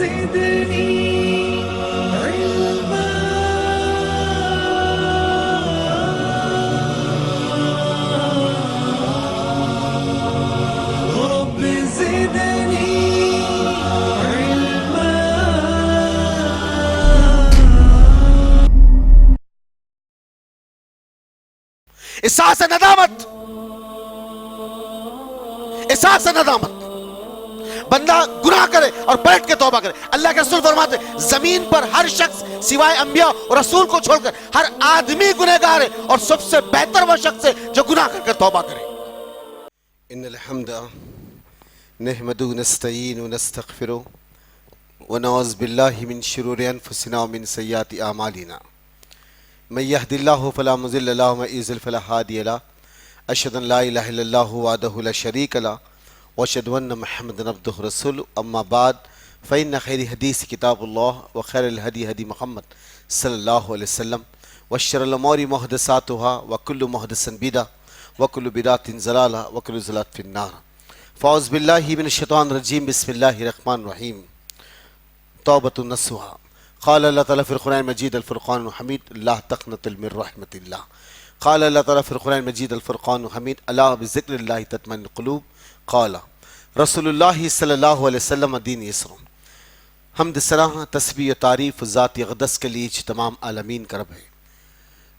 زدني علما رب زدني علما. احساس ندامت، احساس ندامت، بندہ گناہ کرے اور بیٹھ کے توبہ کرے. اللہ کے رسول فرماتے زمین پر ہر شخص سوائے انبیاء اور رسول کو چھوڑ کر ہر آدمی گنہگار ہے، اور سب سے بہتر وہ شخص ہے جو گناہ کر کے توبہ کرے. ان الحمد نحمده ونستعینه ونستغفره ونعوذ باللہ من شرور انفسنا ومن سیئات اعمالنا من يهد الله فلا مضل له ومن يضلل فلا هادي له. اشهد ان لا اله الا الله وحده لا شريك له واشهد ان محمدا عبده ورسوله. اما بعد فان خير الحديث كتاب الله وخير الهدي هدي محمد صلى الله عليه وسلم وشر الامور محدثاتها وكل محدث بدعة وكل بدعة ضلالة وكل ضلالة في النار. فاعوذ بالله من الشيطان الرجيم. بسم الله الرحمن الرحيم. توبة النصوحة. قال اللہ تعالیٰ فی القرآن المجید الفرقان الحمید لا تقنطوا من رحمت اللہ. قال اللہ تعالیٰ فی القرآن المجید الفرقان الحمید الا بذکر اللہ تطمئن القلوب. قال رسول اللہ صلی اللہ علیہ وسلم دین یسر. حمد ثنا تسبیح و تعریف ذات اقدس کے لیے جو تمام عالمین کا رب ہے،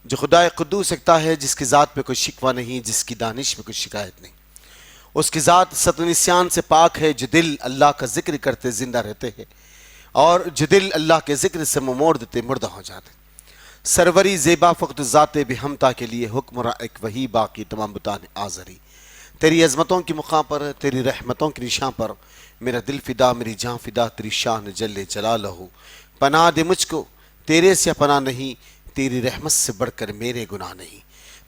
جو خدا قدوس یکتا ہے، جس کی ذات پہ کوئی شکوہ نہیں، جس کی دانش میں کوئی شکایت نہیں. اس کی ذات ست و نسیان سے پاک ہے، جو دل اللہ کا ذکر کرتے زندہ رہتے ہیں اور جو دل اللہ کے ذکر سے منہ موڑ دیتے مردہ ہو جاتے. سروری زیبا فقط ذات بہمتا کے لیے حکم را ایک وہی باقی تمام بتانے آزری. تیری عظمتوں کی مقام پر، تیری رحمتوں کی نشان پر میرا دل فدا، میری جان فدا، تیری شان جل جلالہ. پناہ دے مجھ کو تیرے سے پناہ نہیں، تیری رحمت سے بڑھ کر میرے گناہ نہیں.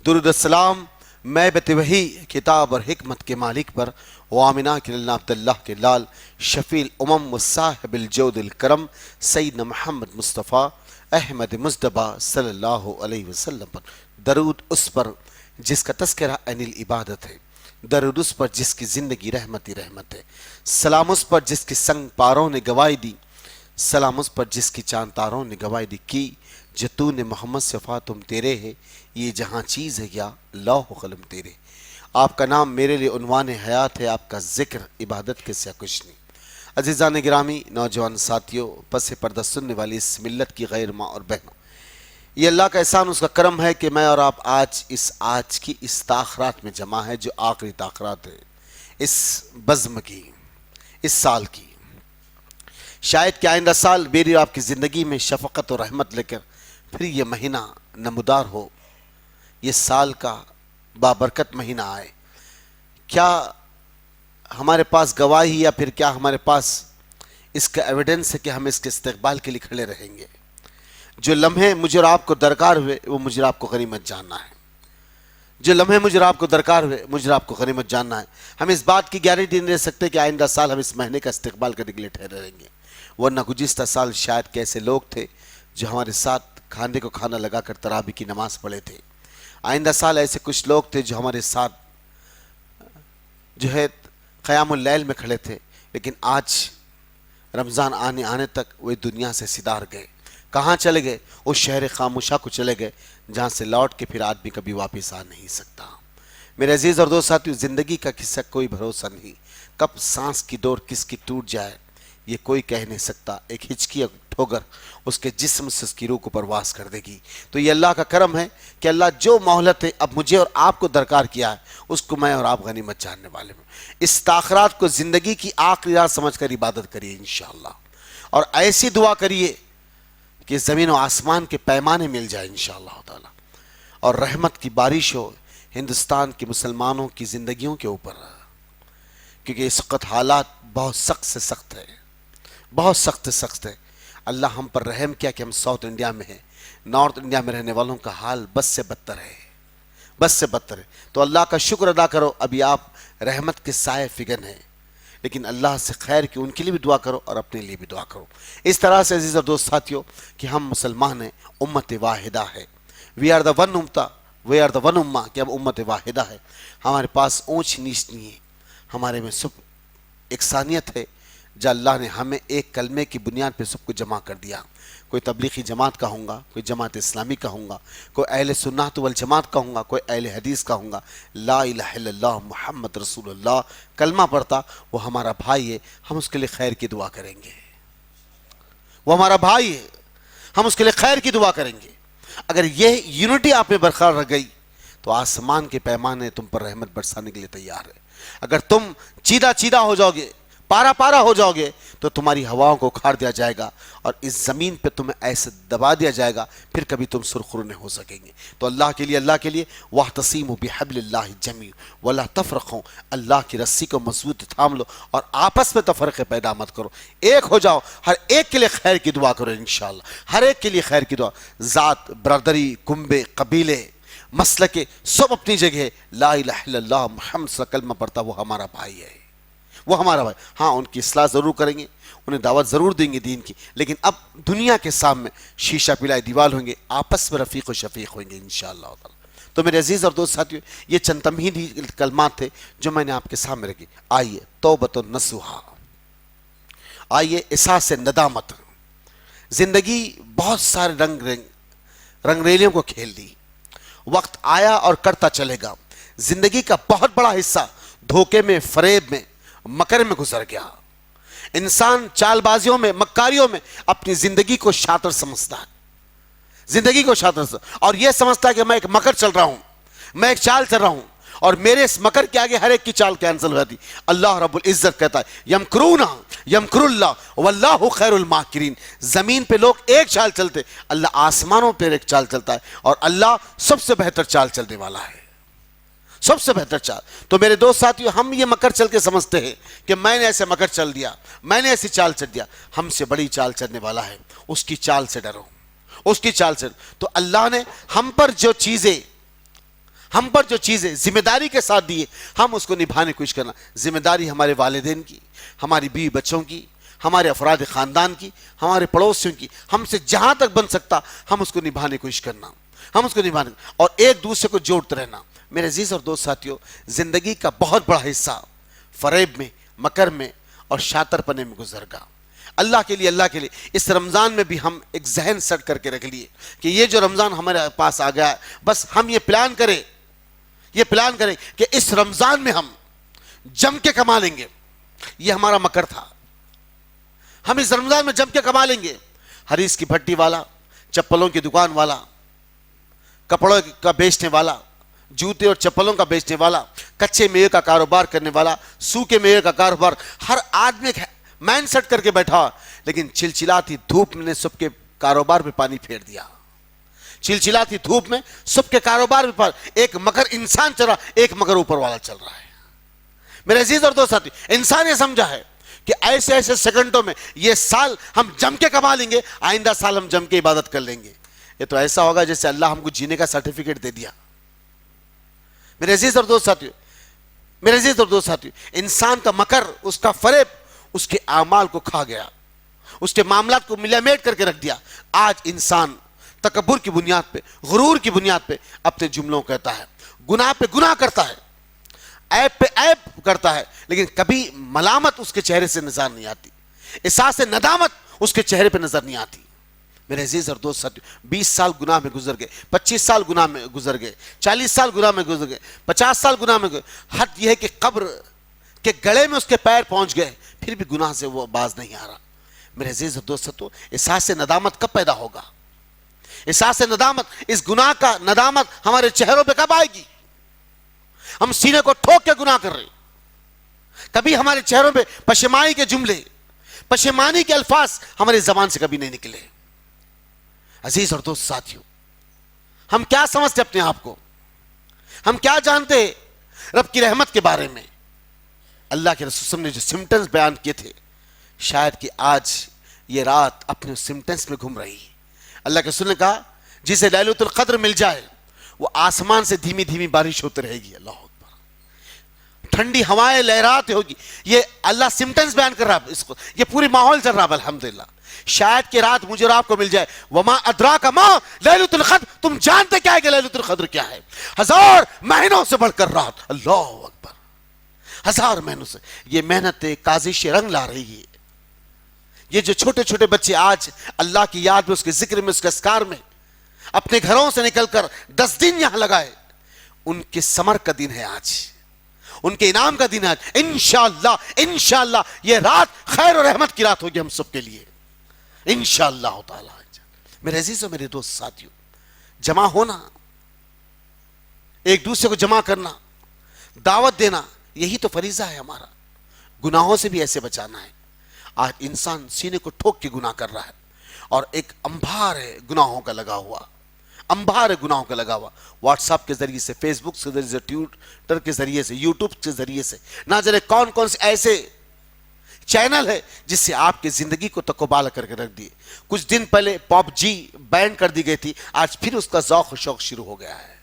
درود السلام میں بت وحی کتاب اور حکمت کے مالک پر، وآمنہ کے اللہ عبداللہ کے لال شفیع الامم و صاحب الجود الکرم سیدنا محمد مصطفیٰ احمد مصطفیٰ صلی اللہ علیہ وسلم پر. درود اس پر جس کا تذکرہ عین العبادت ہے، درود اس پر جس کی زندگی رحمت ہی رحمت ہے. سلام اس پر جس کی سنگ پاروں نے گواہی دی، سلام اس پر جس کی چاند تاروں نے گواہی دی کی. جو تو نے محمد صفا تم تیرے ہے، یہ جہاں چیز ہے یا لوح و قلم تیرے. آپ کا نام میرے لیے عنوان حیات ہے، آپ کا ذکر عبادت کے سوا کچھ نہیں. عزیزان گرامی، نوجوان ساتھیوں، پس پردہ سننے والی اس ملت کی غیر ماں اور بہنوں، یہ اللہ کا احسان، اس کا کرم ہے کہ میں اور آپ آج کی اس تاخرات میں جمع ہے، جو آخری تاخرات ہے اس بزم کی، اس سال کی. شاید کہ آئندہ سال میری اور آپ کی زندگی میں شفقت اور رحمت لے کر پھر یہ مہینہ نمودار ہو، یہ سال کا بابرکت مہینہ آئے. کیا ہمارے پاس گواہی یا پھر کیا ہمارے پاس اس کا ایویڈنس ہے کہ ہم اس کے استقبال کے لیے کھڑے رہیں گے؟ جو لمحے مجھے اور آپ کو درکار ہوئے وہ مجھے اور آپ کو غنیمت جاننا ہے. جو لمحے مجھے اور آپ کو درکار ہوئے مجھے اور آپ کو غنیمت جاننا ہے. ہم اس بات کی گارنٹی نہیں دے سکتے کہ آئندہ سال ہم اس مہینے کا استقبال کرنے کے لیے ٹھہرے رہیں گے، ورنہ گزشتہ سال شاید کیسے لوگ تھے جو ہمارے ساتھ کھانے کو کھانا لگا کر تراویح کی نماز پڑھے تھے. آئندہ سال ایسے کچھ لوگ تھے جو ہمارے ساتھ جو ہے قیام اللیل میں کھڑے تھے، لیکن آج رمضان آنے تک وہ دنیا سے صدار گئے. کہاں چلے گئے؟ اس شہر خاموشہ کو چلے گئے جہاں سے لوٹ کے پھر آدمی کبھی واپس آ نہیں سکتا. میرے عزیز اور دوست ساتھیو، زندگی کا کسی کا کوئی بھروسہ نہیں، کب سانس کی ڈور کس کی ٹوٹ جائے یہ کوئی کہہ نہیں سکتا. ایک ہچکی ٹھوکر اس کے جسم سے اس کی روح کو پرواز کر دے گی. تو یہ اللہ کا کرم ہے کہ اللہ جو مہلت ہے اب مجھے اور آپ کو درکار کیا ہے اس کو میں اور آپ غنیمت جاننے والے ہیں. اس تاخرات کو زندگی کی آخری رات سمجھ کر عبادت کریے انشاءاللہ، اور ایسی دعا کریے کہ زمین و آسمان کے پیمانے مل جائے انشاءاللہ تعالی، اور رحمت کی بارش ہو ہندوستان کے مسلمانوں کی زندگیوں کے اوپر، کیونکہ اس وقت حالات بہت سخت سے سخت ہے، بہت سخت سے سخت ہے. اللہ ہم پر رحم کیا کہ ہم ساؤتھ انڈیا میں ہیں، نارتھ انڈیا میں رہنے والوں کا حال بس سے بدتر ہے، بس سے بدتر ہے. تو اللہ کا شکر ادا کرو، ابھی آپ رحمت کے سائے فگن ہیں، لیکن اللہ سے خیر کی ان کے لیے بھی دعا کرو اور اپنے لیے بھی دعا کرو. اس طرح سے عزیز اور دوست ساتھیوں کہ ہم مسلمان ہیں، امت واحدہ ہے. وی آر دا ون امتا، وی آر دا ون امہ، کہ ہم امت واحدہ ہے. ہمارے پاس اونچ نیچ نہیں ہے، ہمارے میں سب یکسانیت ہے. جا اللہ نے ہمیں ایک کلمے کی بنیاد پہ سب کو جمع کر دیا. کوئی تبلیغی جماعت کا ہوں گا, کوئی جماعت اسلامی کا ہوں گا, کوئی اہل سنت والجماعت کا ہوں گا, کوئی اہل حدیث کا ہوں گا. لا الہ الا اللہ محمد رسول اللہ کلمہ پڑھتا, وہ ہمارا بھائی ہے, ہم اس کے لیے خیر کی دعا کریں گے. وہ ہمارا بھائی ہے, ہم اس کے لیے خیر کی دعا کریں گے. اگر یہ یونٹی آپ میں برقرار رہ گئی تو آسمان کے پیمانے تم پر رحمت برسانے کے لیے تیار ہے. اگر تم چیدہ ہو جاؤ گے, پارا ہو جاؤ گے, تو تمہاری ہواؤں کو کھاڑ دیا جائے گا اور اس زمین پہ تمہیں ایسے دبا دیا جائے گا, پھر کبھی تم سرخرو نہیں ہو سکیں گے. تو اللہ کے لیے وَاعْتَصِمُوا بِحَبْلِ اللَّهِ جَمِيعًا وَلَا تَفْرَقُوا, اللہ کی رسی کو مضبوط تھام لو اور آپس میں تفرقے پیدا مت کرو, ایک ہو جاؤ, ہر ایک کے لیے خیر کی دعا کرو انشاءاللہ, ہر ایک کے لیے خیر کی دعا. ذات, برادری, کنبے, قبیلے, مسلکے سب اپنی جگہ. لا الہ الا اللہ محمد صلی اللہ علیہ وسلم کلمہ پڑھتا, وہ ہمارا بھائی ہے, وہ ہمارا بھائی. ہاں ان کی اصلاح ضرور کریں گے, انہیں دعوت ضرور دیں گے دین کی, لیکن اب دنیا کے سامنے شیشہ پلائے دیوال ہوئیں گے, آپس میں رفیق و شفیق ہوئیں گے انشاءاللہ تعالی. تو میرے عزیز اور دوست ساتھیو, یہ چند تمہیدی کلمات تھے جو میں نے آپ کے سامنے رکھی. آئیے توبۃ النصوحہ, آئیے احساس ندامت. زندگی بہت سارے رنگ ریلیوں کو کھیل دی, وقت آیا اور کرتا چلے گا. زندگی کا بہت بڑا حصہ دھوکے میں, فریب میں, مکر میں گزر گیا. انسان چال بازیوں میں, مکاریوں میں اپنی زندگی کو شاطر سمجھتا ہے, زندگی کو شاطر سمجھتا, اور یہ سمجھتا ہے کہ میں ایک مکر چل رہا ہوں, میں ایک چال چل رہا ہوں, اور میرے اس مکر کے آگے ہر ایک کی چال کینسل ہو جاتی. اللہ رب العزت کہتا ہے یمکرون یمکر اللہ واللہ خیر الماکرین. زمین پہ لوگ ایک چال چلتے, اللہ آسمانوں پہ ایک چال چلتا ہے, اور اللہ سب سے بہتر چال چلنے والا ہے, سب سے بہتر چال. تو میرے دوست ساتھیو, ہم یہ مکر چل کے سمجھتے ہیں کہ میں نے ایسے مکر چل دیا, میں نے ایسی چال چل دیا. ہم سے بڑی چال چلنے والا ہے, اس کی چال سے ڈرو, اس کی چال سے. تو اللہ نے ہم پر جو چیزیں ذمہ داری کے ساتھ دیے, ہم اس کو نبھانے کی کوشش کرنا. ذمہ داری ہمارے والدین کی, ہماری بیوی بچوں کی, ہمارے افراد خاندان کی, ہمارے پڑوسیوں کی, ہم سے جہاں تک بن سکتا ہم اس کو نبھانے کی کوشش کرنا, ہم اس کو نبھانے, اور ایک دوسرے کو جوڑتے رہنا. میرے عزیز اور دوست ساتھیو, زندگی کا بہت بڑا حصہ فریب میں, مکر میں اور شاطر پنے میں گزر گا. اللہ کے لیے اس رمضان میں بھی ہم ایک ذہن سیٹ کر کے رکھ لیے کہ یہ جو رمضان ہمارے پاس آ گیا ہے, بس ہم یہ پلان کریں کہ اس رمضان میں ہم جم کے کما لیں گے. یہ ہمارا مکر تھا, ہم اس رمضان میں جم کے کما لیں گے. حریص کی بھٹی والا, چپلوں کی دکان والا, کپڑوں کا بیچنے والا, جوتے اور چپلوں کا بیچنے والا, کچے میوے کا کاروبار کرنے والا, سوکھے میوے کا کاروبار, ہر آدمی مین سیٹ کر کے بیٹھا, لیکن چلچلاتی دھوپ نے سب کے کاروبار پہ پانی پھیر دیا. چلچلاتی دھوپ میں سب کے کاروبار پہ ایک مگر انسان چل رہا, ایک مگر اوپر والا چل رہا ہے. میرے عزیز اور دوست ساتھی, انسان یہ سمجھا ہے کہ ایسے سیکنڈوں میں یہ سال ہم جم کے کما لیں گے, آئندہ سال ہم جم کے عبادت کر لیں گے. یہ تو ایسا ہوگا جیسے اللہ ہم کو جینے کا سرٹیفکیٹ دے دیا. میرے عزیز اور دوست ساتھیو, انسان کا مکر, اس کا فریب, اس کے اعمال کو کھا گیا, اس کے معاملات کو ملا میٹ کر کے رکھ دیا. آج انسان تکبر کی بنیاد پہ, غرور کی بنیاد پہ اپنے جملوں کہتا ہے, گناہ پہ گناہ کرتا ہے, عیب پہ عیب کرتا ہے, لیکن کبھی ملامت اس کے چہرے سے نظر نہیں آتی, احساس ندامت اس کے چہرے پہ نظر نہیں آتی. میرے عزیز اور دوست ساتھیو, 20 سال گناہ میں گزر گئے, 25 سال گناہ میں گزر گئے, 40 سال گناہ میں گزر گئے, 50 سال گناہ میں گئے. حد یہ ہے کہ قبر کے گڑے میں اس کے پیر پہنچ گئے, پھر بھی گناہ سے وہ باز نہیں آ رہا. میرے عزیز اور دوست ساتھیو, احساس ندامت کب پیدا ہوگا؟ احساس ندامت, اس گناہ کا ندامت ہمارے چہروں پہ کب آئے گی؟ ہم سینے کو ٹھوک کے گناہ کر رہے, کبھی ہمارے چہروں پہ پشیمانی کے جملے, پشیمانی کے الفاظ ہماری زبان سے کبھی نہیں نکلے. عزیز اور دوست ساتھیو, ہم کیا سمجھتے اپنے آپ کو, ہم کیا جانتے رب کی رحمت کے بارے میں؟ اللہ کے رسول نے جو سمٹنز بیان کیے تھے, شاید کہ آج یہ رات اپنے سمٹنز میں گھوم رہی. اللہ کے رسول نے کہا جسے لیلۃ القدر مل جائے وہ آسمان سے دھیمی دھیمی بارش ہوتی رہے گی, اللہ اکبر, ٹھنڈی ہوائیں لہرات ہوگی. یہ اللہ سمٹنز بیان کر رہا ہے, اس کو یہ پوری ماحول چل رہا ہے. الحمدللہ شاید کہ رات مجھے اور آپ کو مل جائے. وما ادراک ما لیلۃ القدر, تم جانتے کیا ہے کہ لیلۃ القدر کیا ہے؟ 1000 مہینوں سے بڑھ کر رات. اللہ اکبر, 1000 مہینوں سے یہ محنت کازش رنگ لا رہی ہے. یہ جو چھوٹے چھوٹے بچے آج اللہ کی یاد میں، اس کے ذکر میں، اس کے اذکار میں اپنے گھروں سے نکل کر 10 دن یہاں لگائے، ان کے ثمر کا دن ہے آج، ان کے انعام کا دن ہے آج۔ انشاءاللہ یہ رات خیر و رحمت کی رات ہوگی ہم سب کے لیے انشاءاللہ تعالی۔ میرے عزیزوں، میرے دوست ساتھیوں، جمع ہونا، ایک دوسرے کو جمع کرنا، دعوت دینا، یہی تو فریضہ ہے ہمارا۔ گناہوں سے بھی ایسے بچانا ہے۔ آج انسان سینے کو ٹھوک کے گناہ کر رہا ہے، اور ایک انبار ہے گناہوں کا لگا ہوا، انبار ہے گناہوں کا لگا ہوا، واٹس ایپ کے ذریعے سے، فیس بک کے ذریعے سے، ٹویٹر کے ذریعے سے، یوٹیوب کے ذریعے سے، نہ جانے کون کون سے ایسے چینل ہے جس سے آپ کی زندگی کو تکوبال کر کے رکھ دیے۔ کچھ دن پہلے پاپ جی بین کر دی گئی تھی، آج پھر اس کا ذوق و شوق شروع ہو گیا ہے،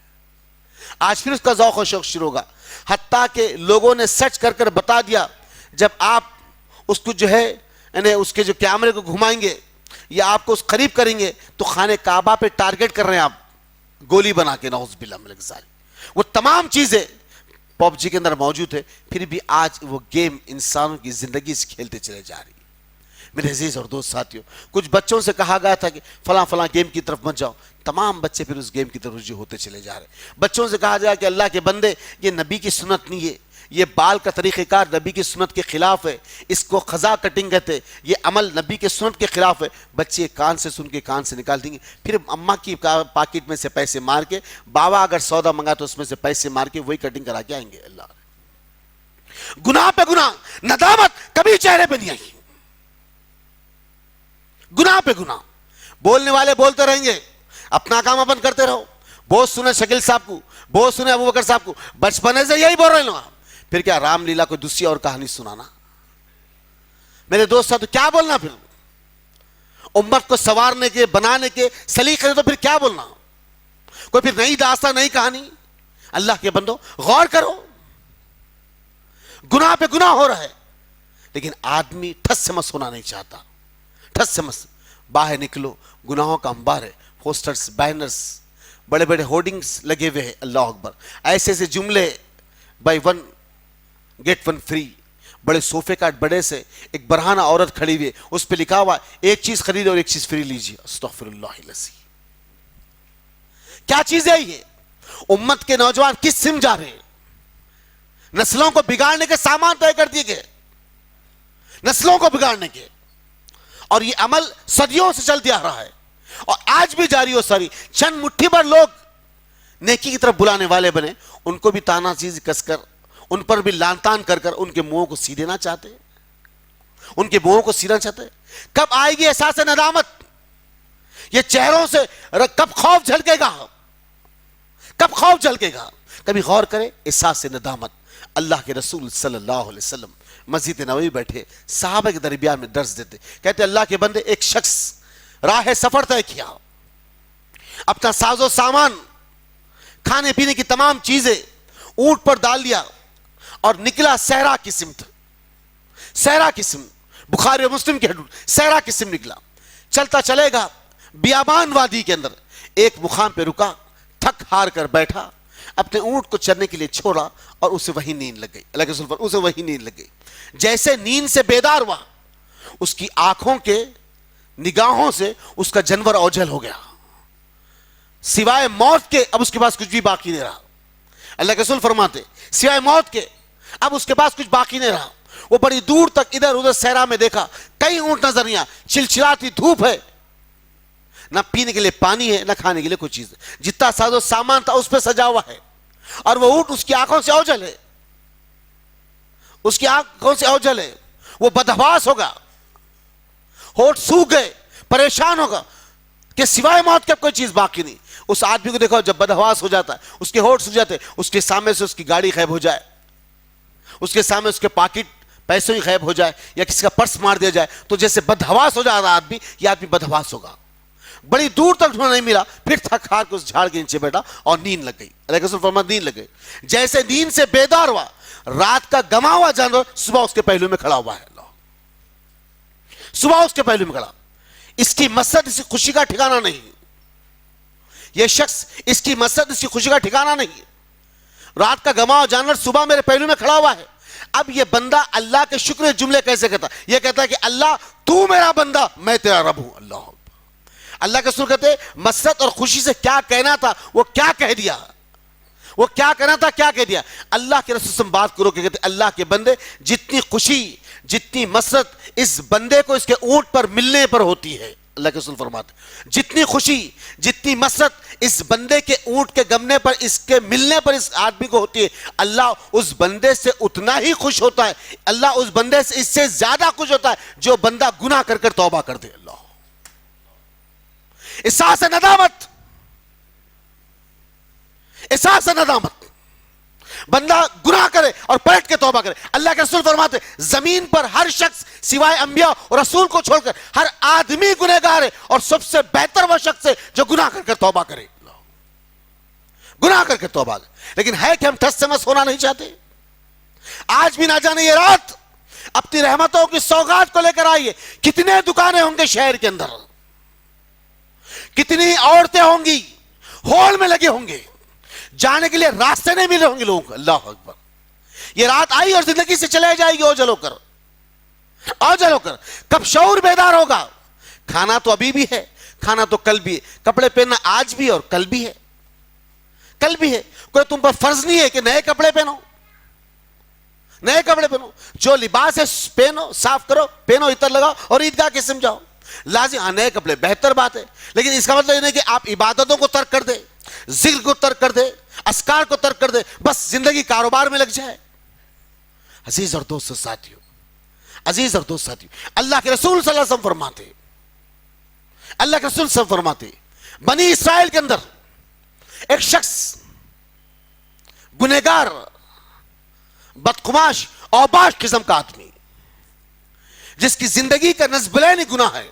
آج پھر اس کا ذوق و شوق شروع ہوگا۔ حتیٰ کہ لوگوں نے سرچ کر کر بتا دیا، جب آپ اس کو جو ہے یعنی اس کے جو کیمرے کو گھمائیں گے یا آپ کو اس قریب کریں گے تو خانہ کعبہ پہ ٹارگٹ کر رہے ہیں آپ، گولی بنا کے، نعوذ باللہ من ذالک۔ وہ تمام چیزیں پاپ جی کے اندر موجود ہے، پھر بھی آج وہ گیم انسانوں کی زندگی سے کھیلتے چلے جا رہی ہے۔ میرے عزیز اور دوست ساتھیوں، کچھ بچوں سے کہا گیا تھا کہ فلاں فلاں گیم کی طرف مت جاؤ، تمام بچے پھر اس گیم کی طرف رجوع ہوتے چلے جا رہے ہیں۔ بچوں سے کہا جائے کہ اللہ کے بندے، یہ نبی کی سنت نہیں ہے، یہ بال کا طریقہ کار نبی کی سنت کے خلاف ہے، اس کو خزا کٹنگ کہتے ہیں، یہ عمل نبی کے سنت کے خلاف ہے۔ بچے کان سے سن کے کان سے نکال دیں گے، پھر اماں کی پاکٹ میں سے پیسے مار کے، بابا اگر سودا منگا تو اس میں سے پیسے مار کے وہی کٹنگ کرا کے آئیں گے۔ اللہ، گناہ پہ گناہ، ندامت کبھی چہرے پہ نہیں آئی، گناہ پہ گناہ۔ بولنے والے بولتے رہیں گے، اپنا کام اپن کرتے رہو۔ بہت سنے شکیل صاحب کو، بہت سنے ابو بکر صاحب کو، بچپنے سے یہی بول رہے لوگ، پھر کیا رام لیلا کو دوسری اور کہانی سنانا؟ میرے دوست تو کیا بولنا؟ پھر امت کو سنوارنے کے، بنانے کے سلیقے تو پھر کیا بولنا؟ کوئی پھر نئی داستان، نئی کہانی؟ اللہ کے بندو غور کرو، گناہ پہ گناہ ہو رہا ہے، لیکن آدمی ٹھس سے مس ہونا نہیں چاہتا۔ ٹھس سے مس، باہر نکلو، گناہوں کا انبار ہے، پوسٹرز، بینرز، بڑے بڑے ہورڈنگز لگے ہوئے ہیں، اللہ اکبر، ایسے ایسے جملے، buy one get one free, بڑے صوفے کا بڑے سے ایک برہانہ عورت کھڑی ہوئی ہے، اس پہ لکھا ہوا ایک چیز خریدے اور ایک چیز فری لیجیے۔ استغفر اللہ العظیم، کیا چیز ہے یہ؟ امت کے نوجوان کس سم جا رہے ہیں؟ نسلوں کو بگاڑنے کے سامان طے کر دیے گئے، نسلوں کو بگاڑنے کے، اور یہ عمل صدیوں سے چلتے آ رہا ہے اور آج بھی جاری ہو ساری۔ چند مٹھی بھر لوگ نیکی کی طرف بلانے والے بنے، ان کو بھی تانا چیز کس کر، ان پر بھی لان تان کر کر ان کے منہوں کو سی دینا چاہتے ہیں، ان کے منہوں کو سینا چاہتے ہیں۔ کب آئے گی احساس ندامت؟ یہ چہروں سے کب خوف جھلکے گا؟ کب خوف جھلکے گا؟ کبھی غور کرے، احساس ندامت۔ اللہ کے رسول صلی اللہ علیہ وسلم مسجد نبوی بیٹھے، صحابہ کے درمیان میں درس دیتے، کہتے اللہ کے بندے، ایک شخص راہ سفر طے کیا، اپنا ساز و سامان، کھانے پینے کی تمام چیزیں اونٹ پر ڈال لیا اور نکلا صحرا کی سمت، صحرا کی سمت، بخاری و مسلم کے حدود، صحرا کی سمت نکلا، چلتا چلے گا، بیابان وادی کے اندر ایک مقام پہ رکا، تھک ہار کر بیٹھا، اپنے اونٹ کو چرنے کے لیے چھوڑا اور اسے وہی نیند لگ گئی۔ اللہ کے رسول پر اسے وہی نیند لگ گئی۔ جیسے نیند سے بیدار ہوا، اس کی آنکھوں کے نگاہوں سے اس کا جنور اوجھل ہو گیا، سوائے موت کے اب اس کے پاس کچھ بھی باقی نہیں رہا۔ اللہ کے رسول فرماتے سوائے موت کے اب اس کے پاس کچھ باقی نہیں رہا۔ وہ بڑی دور تک ادھر ادھر صحرا میں دیکھا، کئی اونٹ نظر نہیں آیا، چلچلاتی دھوپ ہے، نہ پینے کے لیے پانی ہے، نہ کھانے کے لیے کوئی چیز ہے، جتنا ساز و سامان تھا اس پہ سجا ہوا ہے، اور وہ اونٹ اس کی آنکھوں سے اوجھل ہے، اس کی آنکھوں سے اوجھل ہے، وہ بدحواس ہوگا، ہونٹ سوکھ گئے، پریشان ہوگا کہ سوائے موت کے کوئی چیز باقی نہیں۔ اس آدمی کو دیکھو جب بدحواس ہو جاتا ہے، اس کے ہونٹ سوکھ جاتے ہیں، اس کے سامنے سے اس کی گاڑی غائب ہو جائے، اس کے سامنے اس کے پاکٹ پیسوں ہی غائب ہو جائے یا کسی کا پرس مار دیا جائے تو جیسے بدحواس ہو جاتا آدمی، یہ آدمی بدحواس ہوگا۔ بڑی دور تک ڈھونڈا نہیں ملا، پھر تھک ہار کے اس جھاڑ کے نیچے بیٹھا اور نیند لگ گئی۔ اللہ کے رسول فرماتے نیند لگ گئی، جیسے نیند سے بیدار ہوا، رات کا گما ہوا جانور صبح اس کے پہلو میں کھڑا ہوا ہے، صبح اس کے پہلو میں کھڑا۔ اس کی مسرت اس کی خوشی کا ٹھکانہ نہیں، یہ شخص اس کی مسرت اس کی خوشی کا ٹھکانہ نہیں۔ رات کا گما ہوا جانور صبح میرے پہلو میں کھڑا ہوا ہے، اب یہ بندہ اللہ کے شکر جملے کیسے کہتا؟ یہ کہتا ہے کہ اللہ تو میرا بندہ، میں تیرا رب ہوں. اللہ اللہ کے رسول کہتے مسرت اور خوشی سے کیا کہنا تھا وہ کیا کہہ دیا، وہ کیا کہنا تھا کیا کہہ دیا. اللہ کے رسول سے بات کرو کہ کہتے اللہ کے بندے جتنی خوشی جتنی مسرت اس بندے کو اس کے اونٹ پر ملنے پر ہوتی ہے، اللہ کے رسول فرماتے جتنی خوشی جتنی مسرت اس بندے کے اونٹ کے گمنے پر اس کے ملنے پر اس آدمی کو ہوتی ہے، اللہ اس بندے سے اتنا ہی خوش ہوتا ہے، اللہ اس بندے سے اس سے زیادہ خوش ہوتا ہے جو بندہ گناہ کر کر توبہ کر دے. اللہ احساس ندامت، احساس ندامت، بندہ گناہ کرے اور پلٹ کے توبہ کرے. اللہ کے رسول فرماتے زمین پر ہر شخص سوائے انبیاء اور رسول کو چھوڑ کر ہر آدمی گنہگار ہے، اور سب سے بہتر وہ شخص ہے جو گناہ کر کر توبہ کرے، گناہ کر کے توبہ کرے. لیکن ہے کہ ہم ٹھس سے مس ہونا نہیں چاہتے. آج بھی نہ جانے یہ رات اپنی رحمتوں کی سوغات کو لے کر آئیے. کتنے دکانیں ہوں گے شہر کے اندر، کتنی عورتیں ہوں گی ہال میں لگے ہوں گے، جانے کے لیے راستے نہیں مل رہے ہوں گے لوگوں کو. اللہ اکبر. یہ رات آئی اور زندگی سے چلے جائے گی اوجل ہو کر، اوجل ہو کر. کب شعور بیدار ہوگا؟ کھانا تو ابھی بھی ہے، کھانا تو کل بھی ہے، کپڑے پہننا آج بھی اور کل بھی ہے، کل بھی ہے. کوئی تم پر فرض نہیں ہے کہ نئے کپڑے پہنو، نئے کپڑے پہنو. جو لباس ہے پہنو، صاف کرو، پہنو، عطر لگاؤ اور عیدگاہ کے سم جاؤ. لازم ہاں نئے کپڑے بہتر بات ہے، لیکن اس کا مطلب یہ نہیں کہ آپ عبادتوں کو ترک کر دے، ذکر کو ترک کر دے، اذکار کو ترک کر دے، بس زندگی کاروبار میں لگ جائے. عزیز اور دوست ساتھیو، عزیز اور دوست ساتھیو، اللہ کے رسول صلی اللہ علیہ وسلم فرماتے، اللہ کے رسول صلی اللہ علیہ وسلم فرماتے بنی اسرائیل کے اندر ایک شخص گنہگار، بدقماش، اوباش قسم کا آدمی جس کی زندگی کا نزبلین ہی گناہ ہے.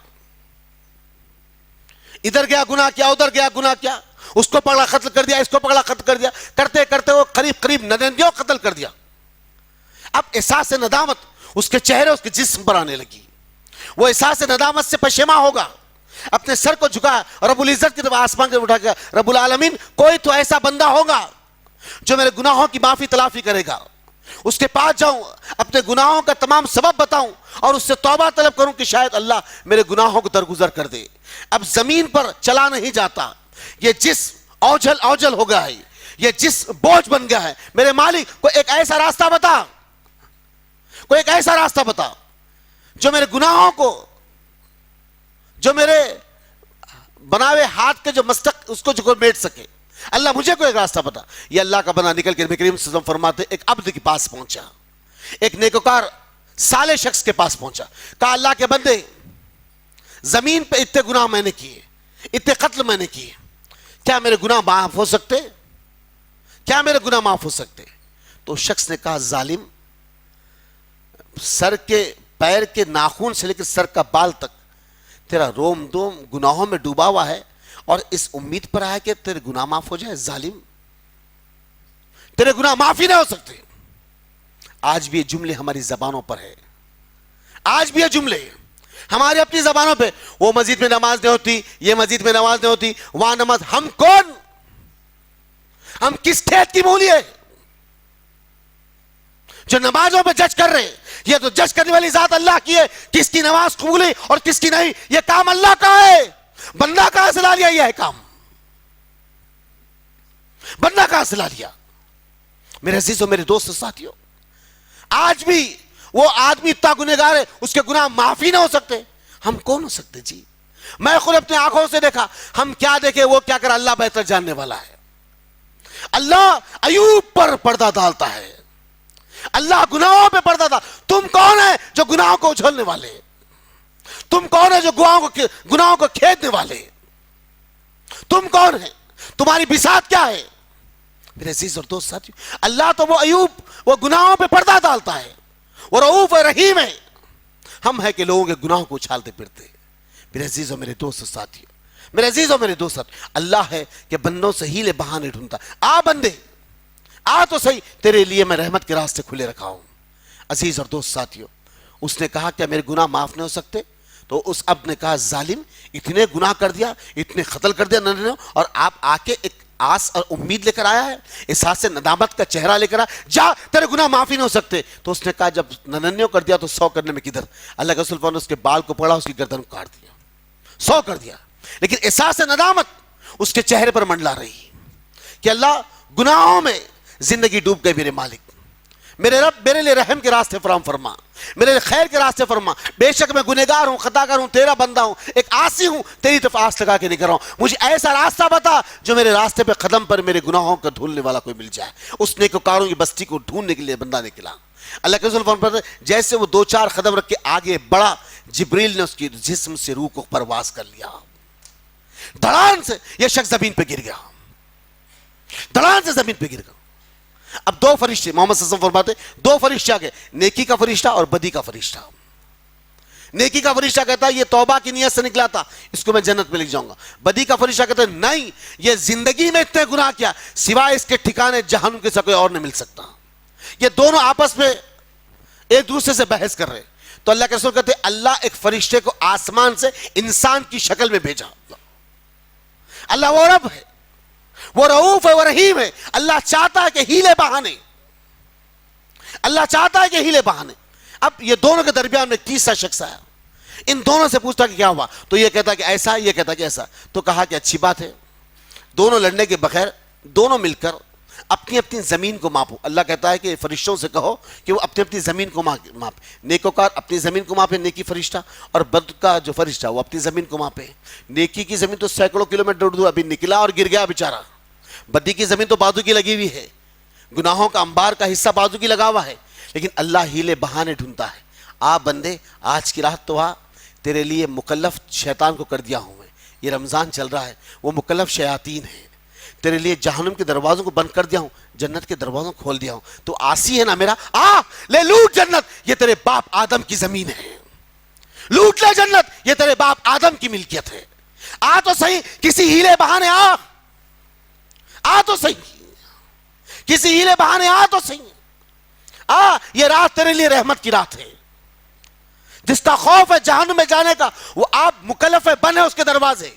ادھر گیا گناہ کیا، ادھر گیا گناہ کیا، اس کو پکڑا قتل کر دیا، اس کو پکڑا قتل کر دیا، کرتے کرتے وہ قریب قریب ننانوے قتل کر دیا. اب احساس ندامت اس کے چہرے اس کے جسم پر آنے لگی. وہ احساس ندامت سے پشیماں ہوگا، اپنے سر کو جھکا رب العزت کی طرف آسمان کے اٹھا گیا، رب العالمین کوئی تو ایسا بندہ ہوگا جو میرے گناہوں کی معافی تلافی کرے گا. اس کے پاس جاؤں، اپنے گناہوں کا تمام سبب بتاؤں اور اس سے توبہ طلب کروں کہ شاید اللہ میرے گناہوں کو درگزر کر دے. اب زمین پر چلا نہیں جاتا، یہ جسم اوجھل اوجھل ہو گیا ہے، یہ جسم بوجھ بن گیا ہے. میرے مالک کو ایک ایسا راستہ بتا، کوئی ایک ایسا راستہ بتا جو میرے گناہوں کو، جو میرے بناوے ہاتھ کے جو مستق اس کو جو میٹ سکے. اللہ مجھے کوئی ایک راستہ بتا. یہ اللہ کا بندہ نکل کے نبی کریم صلی اللہ علیہ وسلم فرماتے ایک عبد کے پاس پہنچا، ایک نیکوکار صالح شخص کے پاس پہنچا. کہا اللہ کے بندے زمین پہ اتنے گناہ میں نے کیے، اتنے قتل میں نے کیے، کیا میرے گناہ معاف ہو سکتے؟ کیا میرے گناہ معاف ہو سکتے؟ تو شخص نے کہا ظالم، سر کے پیر کے ناخن سے لے کر سر کا بال تک تیرا روم دوم گناہوں میں ڈوبا ہوا ہے اور اس امید پر آیا کہ تیرے گناہ معاف ہو جائے. ظالم، تیرے گناہ معاف ہی نہیں ہو سکتے. آج بھی یہ جملے ہماری زبانوں پر ہے، آج بھی یہ جملے ہماری اپنی زبانوں پہ. وہ مسجد میں نماز نہیں ہوتی، یہ مسجد میں نماز نہیں ہوتی، وہاں نماز. ہم کون؟ ہم کس کھیت کی مولی ہے جو نمازوں پہ جج کر رہے؟ یہ تو جج کرنے والی ذات اللہ کی ہے، کس کی نماز قبول ہے اور کس کی نہیں. یہ کام اللہ کا ہے، بندہ کہاں سے لا لیا؟ یہ ہے کام بندہ کہاں سے لا لیا؟ میرے عزیزوں، میرے دوست ساتھیوں، آج بھی وہ آدمی اتنا گنہگار ہے اس کے گناہ معافی نہ ہو سکتے. ہم کون ہو سکتے جی؟ میں خود اپنے آنکھوں سے دیکھا. ہم کیا دیکھے وہ کیا کر، اللہ بہتر جاننے والا ہے. اللہ ایوب پر پردہ ڈالتا ہے، اللہ گناہوں پہ پردہ ڈالتا. تم کون ہے جو گناہوں کو اچھلنے والے؟ تم کون ہے جو گناہوں کو کھیدنے والے؟ تم کون ہے؟ تمہاری بساط کیا ہے؟ میرے عزیز اور دوست ساتھیو، اللہ تو وہ ایوب، وہ گناہوں پہ پردہ ڈالتا ہے، وہ رؤوف و رحیم ہے. ہم ہے کہ لوگوں کے گناہوں کو اچھالتے پھرتے. میرے عزیز اور میرے دوست ساتھیو، میرے عزیز اور میرے دوست ساتھیو، اللہ ہے کہ بندوں سے ہیلے بہانے ڈھونڈتا. آ بندے آ تو صحیح، تیرے لیے میں رحمت کے راستے کھلے رکھا ہوں. عزیز اور دوست ساتھیو، اس نے کہا کیا میرے گناہ معاف نہیں ہو سکتے؟ تو اس عبد نے کہا ظالم، اتنے گناہ کر دیا، اتنے قتل کر دیا، اور آپ آ کے ایک آس اور امید لے کر آیا ہے, احساس ندامت کا چہرہ لے کر آیا, جا تیرے گناہ معافی نہیں ہو سکتے. تو اس نے کہا جب 99 کر دیا تو 100 کرنے میں کدھر. اللہ کے رسول نے اس کے بال کو پکڑا, اس کی گردن کو کاٹ دیا, 100 کر دیا. لیکن احساس ندامت اس کے چہرے پر منڈلا رہی کہ اللہ گناہوں میں زندگی ڈوب گئی, میرے مالک میرے رب میرے لیے رحم کے راستے فراہم فرما, میرے لیے خیر کے راستے فرما. بے شک میں گنہگار ہوں, خطا کار ہوں, تیرا بندہ ہوں, ایک آسی ہوں, تیری طرف آس لگا کے نکل رہا ہوں. مجھے ایسا راستہ بتا جو میرے راستے پہ قدم پر میرے گناہوں کا دھولنے والا کوئی مل جائے. اس نیکوکاروں کی بستی کو ڈھونڈنے کے لیے بندہ نکلا. اللہ کے رسول فرماتے ہیں جیسے وہ 2-4 قدم رکھ کے آگے بڑھا, جبریل نے اس کی جسم سے روح کو پرواز کر لیا. دھڑان سے یہ شخص زمین پہ گر گیا, دھڑان سے زمین پہ گر گیا. اب 2 فرشتے, محمد صلی اللہ علیہ وسلم فرماتے ہیں 2 فرشتے آگے, نیکی کا فرشتہ اور بدی کا فرشتہ. نیکی کا فرشتہ کہتا ہے یہ توبہ کی نیت سے نکلا تھا, اس کو میں جنت میں لے جاؤں گا. بدی کا فرشتہ کہتا ہے نہیں, یہ زندگی میں اتنے گناہ کیا, سوائے اس کے ٹھکانے جہنم کے ساتھ کوئی اور نہیں مل سکتا. یہ دونوں آپس میں ایک دوسرے سے بحث کر رہے. تو اللہ کے رسول کہتے ہیں اللہ ایک فرشتے کو آسمان سے انسان کی شکل میں بھیجا. اللہ وہ رب ہے, وہ رؤوف ہے, وہ رحیم ہے. اللہ چاہتا ہے کہ ہیلے بہانے, اللہ چاہتا ہے کہ ہیلے بہانے. اب یہ دونوں کے درمیان میں ایک تیسرا شخص آیا, ان دونوں سے پوچھتا کہ کیا ہوا, تو یہ کہتا کہ ایسا, یہ کہتا کہ ایسا. تو کہا کہ اچھی بات ہے, دونوں لڑنے کے بغیر دونوں مل کر اپنی اپنی زمین کو ماپو. اللہ کہتا ہے کہ فرشتوں سے کہو کہ وہ اپنی اپنی زمین کو ماپے. نیکوکار اپنی زمین کو ماپے, نیکی فرشتہ, اور بد کا جو فرشتہ وہ اپنی زمین کو ماپے. نیکی کی زمین تو سینکڑوں کلومیٹر دور ابھی نکلا اور گر گیا بیچارہ. بدی کی زمین تو بازو کی لگی ہوئی ہے, گناہوں کا انبار کا حصہ بازو کی لگا ہوا ہے. لیکن اللہ ہیلے بہانے ڈھونڈتا ہے. آ بندے آج کی رات تو تیرے لیے مکلف شیطان کو کر دیا ہوں میں. یہ رمضان چل رہا ہے, وہ مکلف شیاطین ہیں. تیرے لیے جہنم کے دروازوں کو بند کر دیا ہوں, جنت کے دروازوں کو کھول دیا ہوں. تو آسی ہے نا میرا, لے لوٹ جنت, یہ تیرے باپ آدم کی زمین ہے. لوٹ لے جنت, یہ تیرے باپ آدم کی ملکیت ہے. آ تو صحیح کسی ہیلے بہانے, آ تو صحیح کسی ہیلے بہانے, آ تو صحیح. یہ رات تیرے لیے رحمت کی رات ہے. جس کا خوف ہے جہنم میں جانے کا, وہ آپ مکلف ہے, بند ہے اس کے دروازے,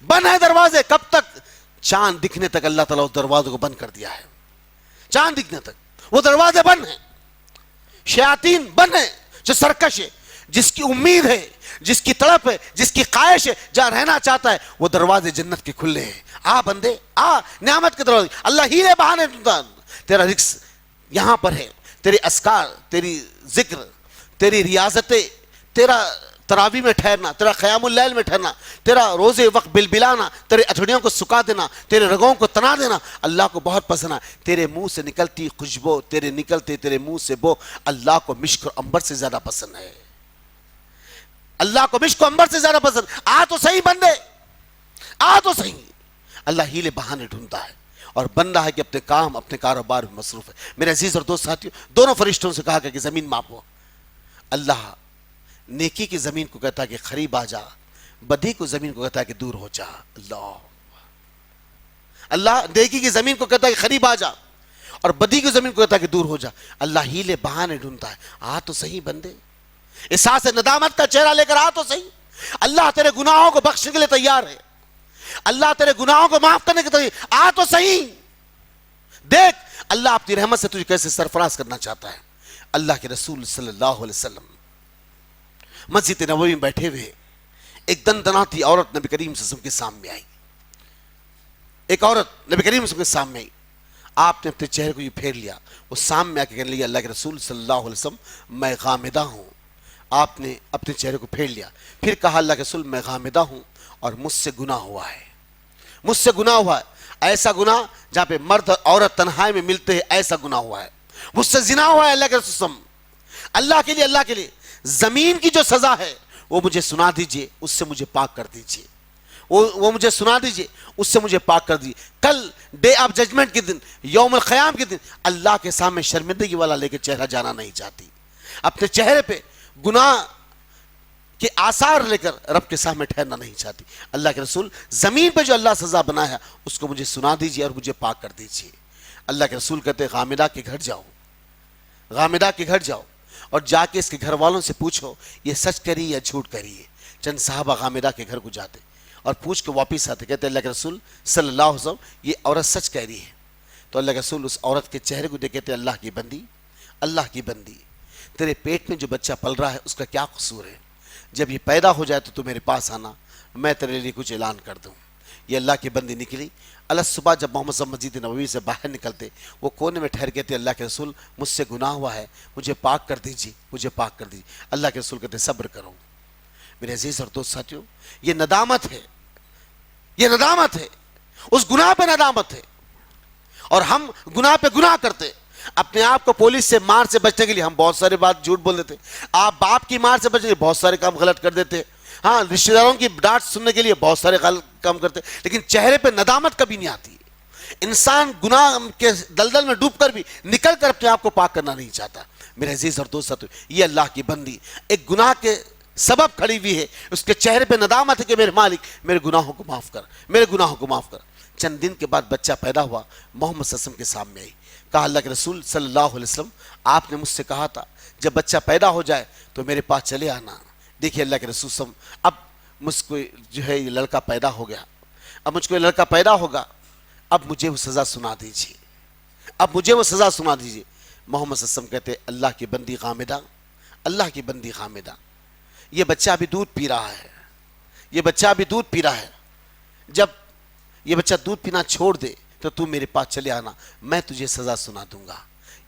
بند ہے دروازے. کب تک؟ چاند دکھنے تک. اللہ تعالیٰ اس دروازوں کو بند کر دیا ہے. چاند دکھنے تک وہ دروازے بند ہیں. شیاطین بند ہیں. جو سرکش ہے, جس کی امید ہے, جس کی تڑپ ہے, جس کی خواہش ہے, جہاں رہنا چاہتا ہے, وہ دروازے جنت کے کھلے ہیں. آ بندے, نعمت کے دروازے. اللہ ہیلے بہانے, تیرا رزق یہاں پر ہے. تیری اذکار, تیری ذکر, تیری ریاضتیں, تیرا تراویح میں ٹھہرنا, تیرا قیام اللیل میں ٹھہرنا, تیرا روزے وقت بلبلانا, تیرے اتھڑیوں کو سکا دینا, تیرے رگوں کو تنا دینا, اللہ کو بہت پسند ہے. تیرے منہ سے نکلتی خوشبو, تیرے منہ سے بو, اللہ کو مشک اور عنبر سے زیادہ پسند ہے. اللہ کو مشک و عنبر سے زیادہ پسند. آ تو صحیح بندے, آ تو صحیح. اللہ ہیلے بہانے ڈھونڈتا ہے اور بندہ ہے کہ اپنے کام, اپنے کاروبار میں مصروف ہے. میرے عزیز اور دوست ساتھیوں, دونوں فرشتوں سے کہا کہ زمین ماپو. اللہ نیکی کی زمین کو کہتا ہے کہ قریب آ جا, بدی کو زمین کو کہتا ہے کہ دور ہو جا. اللہ نیکی کی زمین کو کہتا ہے کہ قریب آ جا, اور بدی کی زمین کو کہتا ہے کہ دور ہو جا. اللہ ہیلے بہانے ڈھونڈتا ہے. آ تو صحیح بندے, احساس ندامت کا چہرہ لے کر آ تو صحیح. اللہ تیرے گناہوں کو بخشنے کے لیے تیار ہے. اللہ تیرے گناہوں کو معاف کرنے کے لیے تیار. آ تو صحیح. دیکھ اللہ اپنی رحمت سے تجھے کیسے سرفراز کرنا چاہتا ہے. اللہ کے رسول صلی اللہ علیہ وسلم مسجد نبوی میں بیٹھے ہوئے, ایک دندناتی عورت نبی کریم صلی اللہ علیہ وسلم کے سامنے آئی. ایک عورت نبی کریم صلی اللہ علیہ وسلم کے سامنے آئی. آپ نے اپنے چہرے کو یہ پھیر لیا, وہ سامنے آ کے کہنے لگی اللہ کے رسول صلی اللہ علیہ وسلم میں غامدہ ہوں. آپ نے اپنے چہرے کو پھیر لیا, پھر کہا اللہ کے رسول میں غامدہ ہوں اور مجھ سے گناہ ہوا ہے, مجھ سے گناہ ہوا ہے. ایسا گناہ جہاں پہ مرد اور عورت تنہائی میں ملتے ہیں, ایسا گناہ ہوا ہے. مجھ سے زنا ہوا ہے اللہ کے رسول. اللہ کے لیے زمین کی جو سزا ہے وہ مجھے سنا دیجئے, اس سے مجھے پاک کر دیجئے. وہ مجھے سنا دیجئے, اس سے مجھے پاک کر دیجئے. کل ڈے آف ججمنٹ کے دن, یوم القیام کے دن, اللہ کے سامنے شرمندگی والا لے کے چہرہ جانا نہیں چاہتی. اپنے چہرے پہ گناہ کے آثار لے کر رب کے سامنے ٹھہرنا نہیں چاہتی. اللہ کے رسول زمین پہ جو اللہ سزا بنایا اس کو مجھے سنا دیجئے اور مجھے پاک کر دیجئے. اللہ کے رسول کہتے ہیں غامدہ کے گھر جاؤ, غامدہ کے گھر جاؤ اور جا کے اس کے گھر والوں سے پوچھو یہ سچ کری یا جھوٹ کری ہے. چند صحابہ غامدہ کے گھر کو جاتے اور پوچھ کے واپس آتے, کہتے اللہ کے رسول صلی اللہ علیہ وسلم یہ عورت سچ کہہ رہی ہے. تو اللہ کے رسول اس عورت کے چہرے کو دیکھ کہتے اللہ کی بندی, اللہ کی بندی, تیرے پیٹ میں جو بچہ پل رہا ہے اس کا کیا قصور ہے؟ جب یہ پیدا ہو جائے تو میرے پاس آنا, میں تیرے لیے کچھ اعلان کر دوں. یہ اللہ کی بندی نکلی. اللہ صبح جب محمد صلی اللہ علیہ وسلم مسجد نبوی سے باہر نکلتے, وہ کونے میں ٹھہر کہتے اللہ کے رسول مجھ سے گناہ ہوا ہے, مجھے پاک کر دیجیے, مجھے پاک کر دیجیے. اللہ کے رسول کہتے صبر کرو. میرے عزیز اور دوست ساتھیوں, یہ ندامت ہے, یہ ندامت ہے, اس گناہ پہ ندامت ہے. اور ہم گناہ پہ گناہ کرتے. اپنے آپ کو پولیس سے مار سے بچنے کے لیے ہم بہت سارے بات جھوٹ بول دیتے. آپ باپ کی مار سے بچنے کے لیے بہت سارے کام غلط کر دیتے. ہاں, رشتہ داروں کی ڈانٹ سننے کے لیے بہت سارے غلط کام کرتے, لیکن چہرے پہ ندامت کبھی نہیں آتی. انسان گناہ کے دلدل میں ڈوب کر بھی نکل کر اپنے آپ کو پاک کرنا نہیں چاہتا. میرے عزیز اور دوست ساتھیو, یہ اللہ کی بندی ایک گناہ کے سبب کھڑی ہوئی ہے, اس کے چہرے پہ ندامت ہے کہ میرے مالک میرے گناہوں کو معاف کر, میرے گناہوں کو معاف کر. چند دن کے بعد بچہ پیدا ہوا, محمد صلی اللہ علیہ وسلم کے سامنے آئی, کہا اللہ کے رسول صلی اللہ علیہ وسلم آپ نے مجھ سے کہا تھا جب بچہ پیدا ہو جائے تو میرے پاس چلے آنا. دیکھیے اللہ کے رسول صلی اللہ علیہ وسلم, اب مجھ کو جو ہے یہ لڑکا پیدا ہو گیا, اب مجھ کو یہ لڑکا پیدا ہوگا, اب مجھے وہ سزا سنا دیجیے, اب مجھے وہ سزا سنا دیجیے. محمد صلی اللہ علیہ وسلم کہتے اللہ کی بندی غامدہ, اللہ کی بندی غامدہ, یہ بچہ ابھی دودھ پی رہا ہے, یہ بچہ ابھی دودھ پی رہا ہے, جب یہ بچہ دودھ پینا چھوڑ دے تو تو میرے پاس چلے آنا, میں تجھے سزا سنا دوں گا.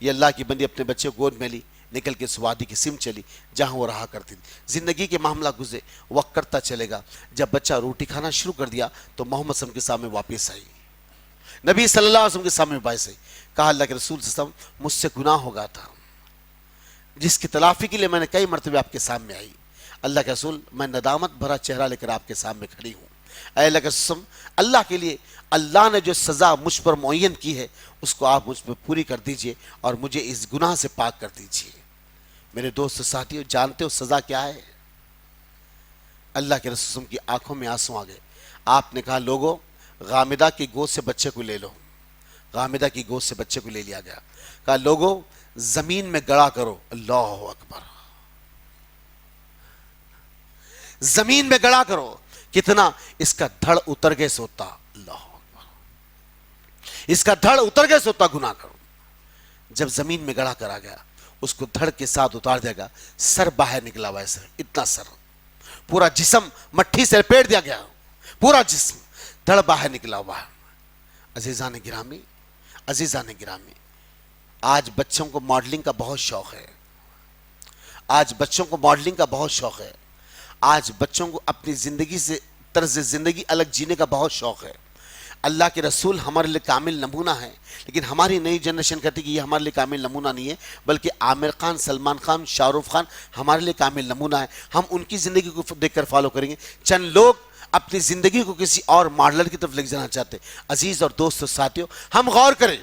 یہ اللہ کی بندی اپنے بچے کو گود میں لی, نکل کے اس وادی کی سم چلی جہاں وہ رہا کرتی تھی. زندگی کے معاملہ گزرے, وقت کرتا چلے گا. جب بچہ روٹی کھانا شروع کر دیا تو محمد صلی اللہ علیہ وسلم کے سامنے واپس آئی, نبی صلی اللہ علیہ وسلم کے سامنے واپس آئی. کہا اللہ کے رسول صلی اللہ علیہ وسلم مجھ سے گناہ ہو گیا تھا جس کی تلافی کے لیے میں نے کئی مرتبہ آپ کے سامنے آئی. اللہ کے رسول میں ندامت بھرا چہرہ لے کر آپ کے سامنے کھڑی ہوں. اے اللہ کے رسول, اللہ کے لیے اللہ نے جو سزا مجھ پر معین کی ہے اس کو آپ مجھ پر پوری کر دیجئے اور مجھے اس گناہ سے پاک کر دیجئے. میرے دوست ساتھیوں, جانتے ہو سزا کیا ہے؟ اللہ کے رسول کی آنکھوں میں آنسو آ گئے. آپ نے کہا لوگوں غامدہ کی گود سے بچے کو لے لو. غامدہ کی گود سے بچے کو لے لیا گیا. کہا لوگوں زمین میں گڑا کرو. اللہ اکبر, زمین میں گڑا کرو. کتنا اس کا دھڑ اتر گئے سوتا. اللہ اکبر, اس کا دھڑ اتر گئے سوتا گناہ کرو. جب زمین میں گڑا کرا گیا اس کو دھڑ کے ساتھ اتار دیا گیا. سر باہر نکلا ہوا ہے, سر اتنا سر, پورا جسم مٹھی سے لپیٹ دیا گیا, پورا جسم دھڑ باہر نکلا ہوا ہے. عزیزان گرامی, عزیزان گرامی, آج بچوں کو ماڈلنگ کا بہت شوق ہے. آج بچوں کو ماڈلنگ کا بہت شوق ہے. آج بچوں کو اپنی زندگی سے طرز زندگی الگ جینے کا بہت شوق ہے. اللہ کے رسول ہمارے لیے کامل نمونہ ہے, لیکن ہماری نئی جنریشن کہتی کہ یہ ہمارے لیے کامل نمونہ نہیں ہے, بلکہ عامر خان, سلمان خان, شاہ رخ خان ہمارے لیے کامل نمونہ ہے. ہم ان کی زندگی کو دیکھ کر فالو کریں گے. چند لوگ اپنی زندگی کو کسی اور ماڈلر کی طرف لے جانا چاہتے. عزیز اور دوست ساتھیوں, ہم غور کریں,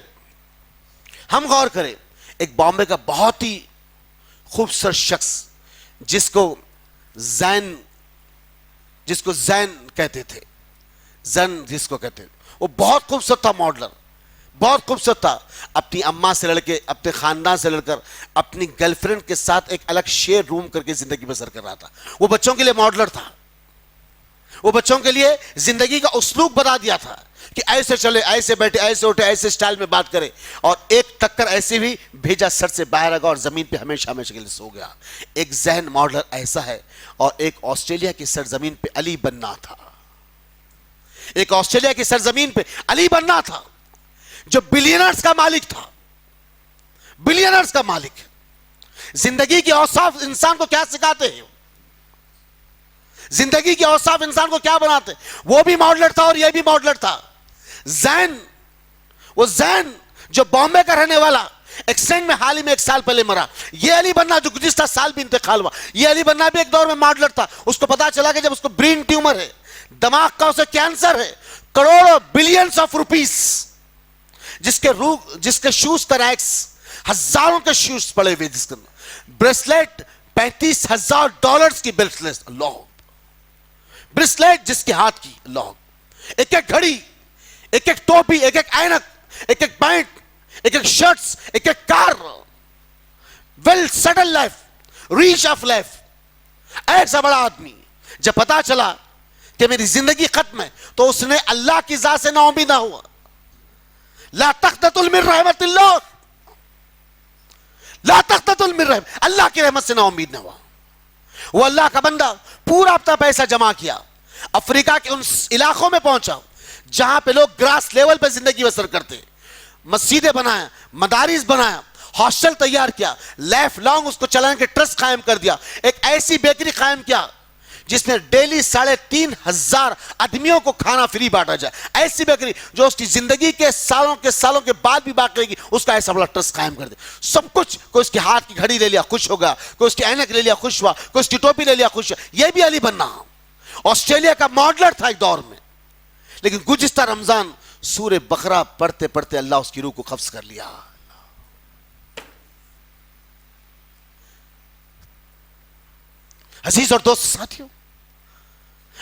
ہم غور کریں. ایک بامبے کا بہت ہی خوبصورت شخص جس کو زین کہتے تھے, زن جس کو کہتے تھے, وہ بہت خوبصورت تھا, ماڈلر بہت خوبصورت تھا. اپنی اماں سے لڑ کے, اپنے خاندان سے لڑ کر اپنی گرل فرینڈ کے ساتھ ایک الگ شیئر روم کر کے زندگی بسر کر رہا تھا. وہ بچوں کے لیے ماڈلر تھا. وہ بچوں کے لیے زندگی کا اسلوب بتا دیا تھا کہ ایسے چلے, ایسے بیٹھے, ایسے اٹھے, ایسے سٹائل میں بات کرے. اور ایک ٹکر ایسے بھی بھیجا, سر سے باہر آ گیا اور زمین پہ ہمیشہ ہمیشہ کے لیے سو گیا. ایک ذہن ماڈلر ایسا ہے. اور ایک آسٹریلیا کی سرزمین پہ علی بننا تھا. ایک آسٹریلیا کی سرزمین پہ علی بننا تھا جو بلینرز کا مالک تھا, بلینرز کا مالک. زندگی کے اوصاف انسان کو کیا سکھاتے ہیں, زندگی کے اوصاف انسان کو کیا بناتے ہیں. وہ بھی ماڈلر تھا اور یہ بھی ماڈلر تھا. زین, وہ زین جو بامبے کا رہنے والا, ایکسیڈنٹ میں حال ہی میں 1 سال پہلے مرا. یہ علی بننا جو گزشتہ سال بھی انتقال ہوا, یہ علی بننا بھی ایک دور میں ماڈلر تھا. اس کو پتا چلا کہ جب اس کو برین ٹیومر ہے, دماغ کا اسے کینسر ہے, کروڑوں بلینز آف روپیز, جس کے شوز کا ریکس ہزاروں کے شوز پڑے ہوئے, جس کے بریسلیٹ $35,000 کی بریسلیٹ, اللہ بریسلیٹ جس کے ہاتھ کی, اللہ, ایک ایک گھڑی, ایک ایک ٹوپی, ایک ایک اینک, ایک ایک پینٹ, ایک ایک شرٹس, ایک ایک car, well settle life, rich of life. ایسا بڑا آدمی جب پتا چلا کہ میری زندگی ختم ہے، تو اس نے اللہ کی ذات سے نا امید نہ ہوا. لا تقنطوا من رحمت اللہ، لا تقنطوا من رحمت اللہ کی رحمت سے نا امید نہ ہوا. وہ اللہ کا بندہ پورا اپنا پیسہ جمع کیا، افریقہ کے ان علاقوں میں پہنچا جہاں پہ لوگ گراس لیول پہ زندگی بسر کرتے، مسجدیں بنایا، مدارس بنایا، ہاسٹل تیار کیا، لائف لانگ اس کو چلانے کے ٹرسٹ قائم کر دیا. ایک ایسی بیکری قائم کیا جس میں ڈیلی 3,500 آدمیوں کو کھانا فری بانٹا جائے. ایسی بیکری جو اس کی زندگی کے سالوں کے بعد بھی باقی رہے گی، اس کا ایسا بڑا ٹرسٹ قائم کر دے. سب کچھ، کوئی اس کے ہاتھ کی گھڑی لے لیا خوش ہو گیا، کوئی اس کی اینک لے لیا خوش ہوا، کوئی اس کی ٹوپی لے لیا خوش ہوا. یہ بھی علی بننا آسٹریلیا کا ماڈلر تھا ایک دور میں. لیکن گزشتہ رمضان سورہ بقرہ پڑھتے پڑھتے اللہ اس کی روح کو قبض کر لیا. عزیز اور دوست ساتھیوں،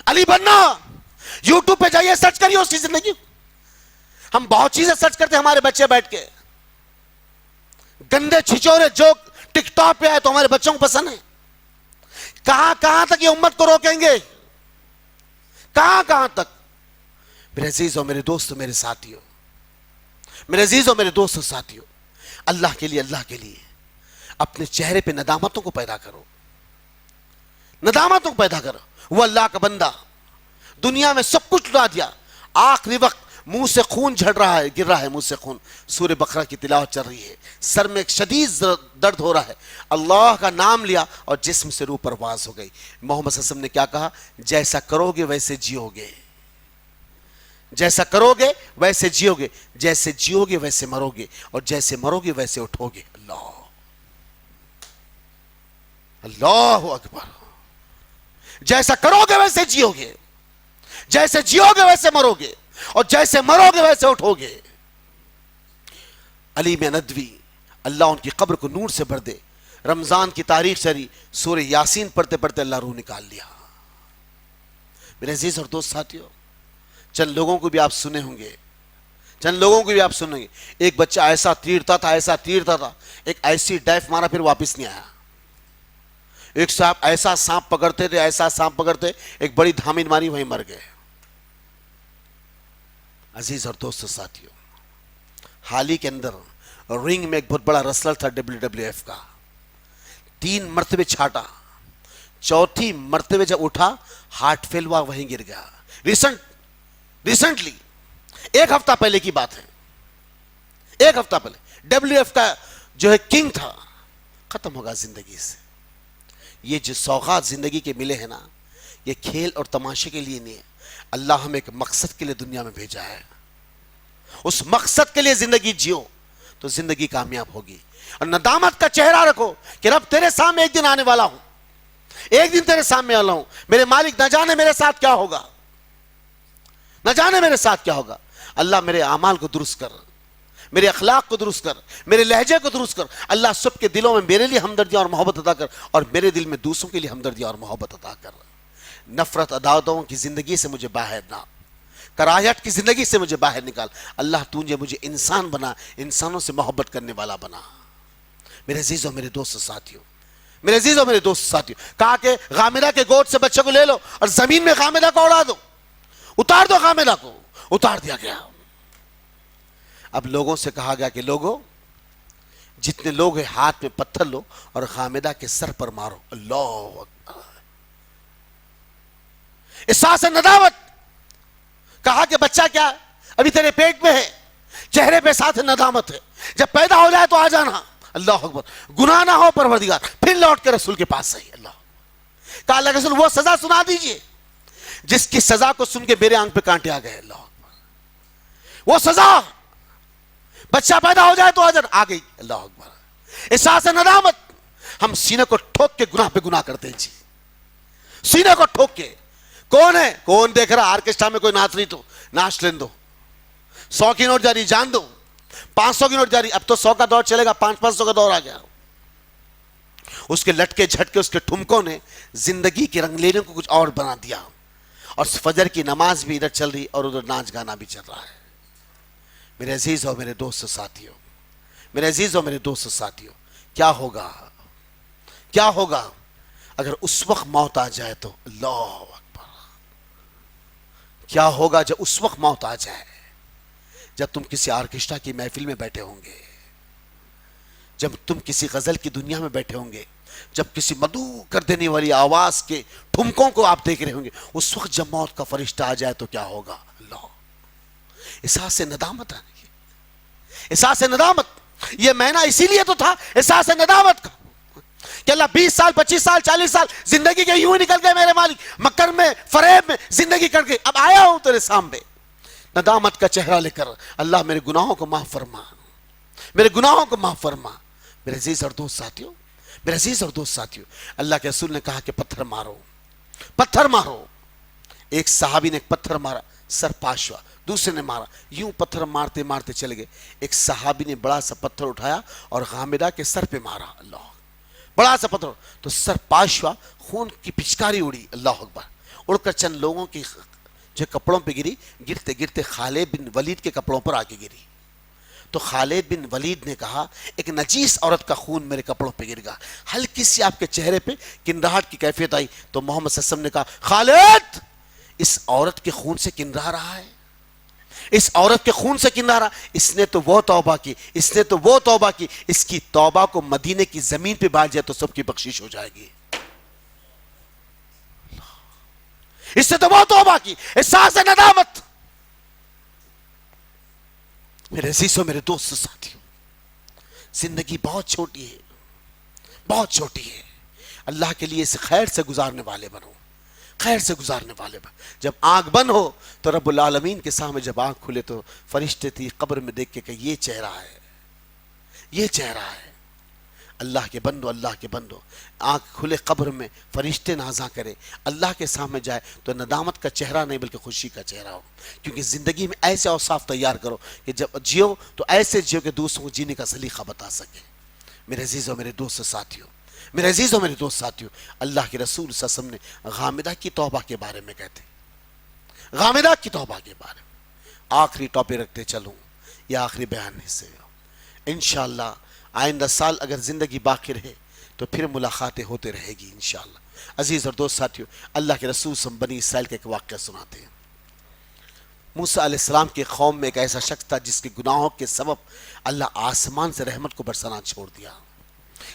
علی بننا، یوٹیوب پہ جائیے، سرچ کریے اس کی زندگی. ہم بہت چیزیں سرچ کرتے ہیں، ہمارے بچے بیٹھ کے گندے چھچورے جوک ٹک ٹاک پہ آئے تو ہمارے بچوں کو پسند ہے. کہاں تک یہ امت کو روکیں گے؟ کہاں تک؟ میرے عزیز اور میرے دوست، میرے ساتھیوں، میرے عزیز اور میرے دوست ساتھیوں، اللہ کے لیے اپنے چہرے پہ ندامتوں کو پیدا کرو، ندامتوں کو پیدا کرو. وہ اللہ کا بندہ دنیا میں سب کچھ لٹا دیا، آخری وقت منہ سے خون گر رہا ہے منہ سے خون. سورہ بقرہ کی تلاوت چل رہی ہے، سر میں ایک شدید درد ہو رہا ہے، اللہ کا نام لیا اور جسم سے روح پرواز ہو گئی. محمد صلی اللہ علیہ وسلم نے کیا کہا؟ جیسا کرو گے ویسے جیو گے، جیسا کرو گے ویسے جیو گے، جیسے جیو گے ویسے مرو گے، اور جیسے مرو گے ویسے اٹھو گے. اللہ اکبر. جیسا کرو گے ویسے جیو گے، جیسے جیو گے ویسے مرو گے، اور جیسے مرو گے ویسے اٹھو گے. علی میں ندوی، اللہ ان کی قبر کو نور سے بھر دے. رمضان کی تاریخ چلی، سورہ یاسین پڑھتے پڑھتے اللہ روح نکال لیا. میرے عزیز اور دوست ساتھیوں، چند لوگوں کو بھی آپ سنے ہوں گے، ایک بچہ ایسا تیرتا تھا، ایک ایسی ڈائف مارا پھر واپس نہیں آیا. ایک صاحب ایسا سانپ پکڑتے، ایک بڑی دھامن ماری، وہیں مر گئے. عزیز اور دوست ساتھیوں، حال ہی کے اندر رنگ میں ایک بہت بڑا رسلر تھا WWF کا، 3 مرتبے چھاٹا، 4تھی مرتبے جب اٹھا ہارٹ فیل ہوا، وہیں گر گیا. ریسنٹلی 1 ہفتہ پہلے کی بات ہے، 1 ہفتہ پہلے WWF کا جو ہے کنگ تھا، ختم ہوگا زندگی سے. یہ جو سوغات زندگی کے ملے ہیں نا، یہ کھیل اور تماشے کے لیے نہیں ہے. اللہ ہمیں ایک مقصد کے لیے دنیا میں بھیجا ہے، اس مقصد کے لیے زندگی جیو تو زندگی کامیاب ہوگی. اور ندامت کا چہرہ رکھو کہ رب تیرے سامنے ایک دن آنے والا ہوں، ایک دن تیرے سامنے والا ہوں. میرے مالک نہ جانے میرے ساتھ کیا ہوگا، نہ جانے میرے ساتھ کیا ہوگا. اللہ میرے اعمال کو درست کر، میرے اخلاق کو درست کر، میرے لہجے کو درست کر. اللہ سب کے دلوں میں میرے لیے ہمدردی اور محبت عطا کر، اور میرے دل میں دوسروں کے لیے ہمدردی اور محبت عطا کر. نفرت عداوتوں کی زندگی سے مجھے باہر نہ، کراہیت کی زندگی سے مجھے باہر نکال. اللہ تو مجھے انسان بنا، انسانوں سے محبت کرنے والا بنا. میرے عزیز اور میرے دوست ساتھیوں، کہا کہ غامدہ کے گود سے بچے کو لے لو اور زمین میں غامدہ کو اڑا دو، اتار دو غامدہ کو. اتار دیا گیا. اب لوگوں سے کہا گیا کہ لوگوں، جتنے لوگ ہیں ہاتھ میں پتھر لو اور غامدہ کے سر پر مارو. اللہ اکبر. احساس ندامت. کہا کہ بچہ کیا ابھی تیرے پیٹ میں ہے، چہرے پہ ساتھ ندامت ہے، جب پیدا ہو جائے تو آ جانا. اللہ اکبر. گناہ نہ ہو پروردگار، پھر لوٹ کے رسول کے پاس آئی. اللہ کہا اللہ کے رسول وہ سزا سنا دیجئے جس کی سزا کو سن کے میرے آنکھ پہ کانٹے آ گئے. اللہ اکبر. وہ سزا، بچہ پیدا ہو جائے تو آ گئی. اللہ اکبر. احساس ندامت. ہم سینے کو ٹھوک کے گناہ پہ گناہ کرتے ہیں جی، سینے کو ٹھوک کے. کون ہے؟ کون دیکھ رہا؟ آرکسٹرا میں کوئی ناچ رہی تو ناچ لین دو. 100 کی نوٹ جاری جان دو، 500 کی نوٹ جاری. اب تو 100 کا دور چلے گا، 500 کا دور آ گیا. اس کے لٹکے جھٹکے، اس کے ٹھمکوں نے زندگی کے رنگ لینے کو کچھ اور بنا دیا. اور فجر کی نماز بھی ادھر چل رہی اور ادھر ناچ گانا بھی چل رہا ہے. میرے عزیز اور میرے دوست ساتھیوں، کیا ہوگا اگر اس وقت موت آ جائے تو؟ اللہ اکبر. کیا ہوگا جب اس وقت موت آ جائے، جب تم کسی آرکیسٹرا کی محفل میں بیٹھے ہوں گے، جب تم کسی غزل کی دنیا میں بیٹھے ہوں گے، جب کسی مدعو کر دینے والی آواز کے ٹھمکوں کو آپ دیکھ رہے ہوں گے، اس وقت جب موت کا فرشتہ آ جائے تو کیا ہوگا؟ اللہ، احساس ندامت آنے کی، احساس ندامت، یہ مہینہ اسی لیے تو تھا احساس ندامت کا کہ اللہ 20 سال 25 سال 40 سال زندگی کے یوں نکل گئے میرے مالک، مکر میں فریب میں زندگی کر گئی، اب آیا ہوں تیرے سامنے ندامت کا چہرہ لے کر، اللہ میرے گناہوں کو معاف فرما، میرے گناہوں کو معاف فرما۔ میرے عزیز اور دوست ساتھیوں، میرے عزیز اور دوست ساتھیوں، اللہ کے رسول نے کہا کہ پتھر مارو، پتھر مارو۔ ایک صحابی نے ایک پتھر مارا، سر پاش ہوا، دوسرے نے مارا، یوں پتھر مارتے مارتے چلے گئے۔ ایک صحابی نے بڑا سا پتھر اٹھایا اور غامدہ کے سر پہ مارا، اللہ، بڑا سا پتھر تو سر پاش ہوا، خون کی پچکاری اڑی، اللہ اکبر، اڑ کر چند لوگوں کی جو کپڑوں پہ گری، گرتے گرتے خالد بن ولید کے کپڑوں پر آ کے گری۔ تو خالد بن ولید نے کہا ایک نجیس عورت کا خون میرے کپڑوں پہ گر گا، ہلکی سی آپ کے چہرے پہ کنراہٹ کی کیفیت آئی، تو محمد صلی اللہ علیہ وسلم نے کہا خالد اس عورت کے خون سے کنرا رہا ہے، اس عورت کے خون سے کنرا رہا، اس نے تو وہ توبہ کی، اس نے تو وہ توبہ کی، اس کی توبہ کو مدینے کی زمین پہ بھاج جائے تو سب کی بخشش ہو جائے گی، اس نے تو وہ توبہ کی، احساس ندامت۔ میرے عزیزوں، میرے دوست ساتھیوں، زندگی بہت چھوٹی ہے، بہت چھوٹی ہے، اللہ کے لیے اسے خیر سے گزارنے والے بنو، خیر سے گزارنے والے بنو۔ جب آنکھ بند ہو تو رب العالمین کے سامنے جب آنکھ کھلے تو فرشتے تھی قبر میں دیکھ کے کہ یہ چہرہ ہے، یہ چہرہ ہے، اللہ کے بندو، اللہ کے بندو، آنکھ کھلے قبر میں فرشتے نازاں کرے، اللہ کے سامنے جائے تو ندامت کا چہرہ نہیں بلکہ خوشی کا چہرہ ہو، کیونکہ زندگی میں ایسے اوصاف تیار کرو کہ جب جیو تو ایسے جیو کہ دوسروں کو جینے کا سلیقہ بتا سکے۔ میرے عزیزوں، میرے دوست ساتھیوں، میرے عزیزوں، میرے دوست ساتھیوں، اللہ کے رسول صلی اللہ علیہ وسلم نے غامدہ کی توبہ کے بارے میں کہتے ہیں، غامدہ کی توبہ کے بارے میں آخری ٹاپک رکھتے چلوں، یہ آخری بیان سے انشاءاللہ آئندہ سال اگر زندگی باقی رہے تو پھر ملاقاتیں ہوتے رہے گی انشاءاللہ۔ عزیز اور دوست ساتھیوں، اللہ کے رسول صلی اللہ علیہ وسلم بنی اسرائیل کا ایک واقعہ سناتے ہیں۔ موسیٰ علیہ السلام کے قوم میں ایک ایسا شخص تھا جس کے گناہوں کے سبب اللہ آسمان سے رحمت کو برسانا چھوڑ دیا،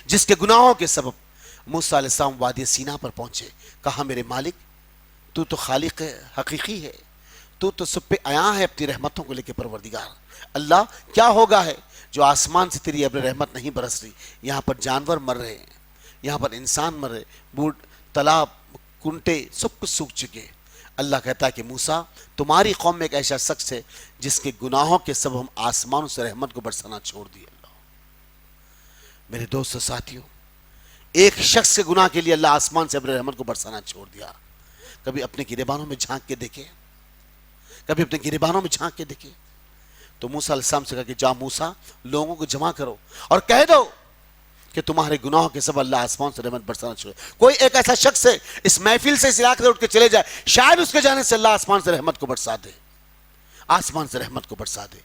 جس کے گناہوں کے سبب موسیٰ علیہ السلام وادی سینا پر پہنچے، کہا میرے مالک تو تو خالق حقیقی ہے، تو تو سب پہ عیاں ہے اپنی رحمتوں کو لے کے پروردگار، اللہ کیا ہوگا ہے جو آسمان سے تیری ابر رحمت نہیں برس رہی، یہاں پر جانور مر رہے ہیں، یہاں پر انسان مر رہے، بوڑھ تالاب کنٹے سب کچھ سوکھ چکے۔ اللہ کہتا ہے کہ موسیٰ تمہاری قوم میں ایک ایسا شخص ہے جس کے گناہوں کے سبب ہم آسمانوں سے رحمت کو برسانا چھوڑ دیے۔ اللہ، میرے دوست و ساتھیوں، ایک شخص کے گناہ کے لیے اللہ آسمان سے ابر رحمت کو برسانا چھوڑ دیا۔ کبھی اپنے گریبانوں میں جھانک کے دیکھے، کبھی اپنے گریبانوں میں جھانک کے دیکھے۔ تو موسیٰ علیہ السلام سے کہا کہ جا موسیٰ لوگوں کو جمع کرو اور کہہ دو کہ تمہارے گناہوں کے سبب اللہ آسمان سے رحمت برسانا چھوڑے۔ کوئی ایک ایسا شخص ہے اس محفل سے اس علاقے سے اٹھ کے چلے جائے، شاید اس کے جانے سے اللہ آسمان سے رحمت کو برسا دے، آسمان سے رحمت کو برسا دے۔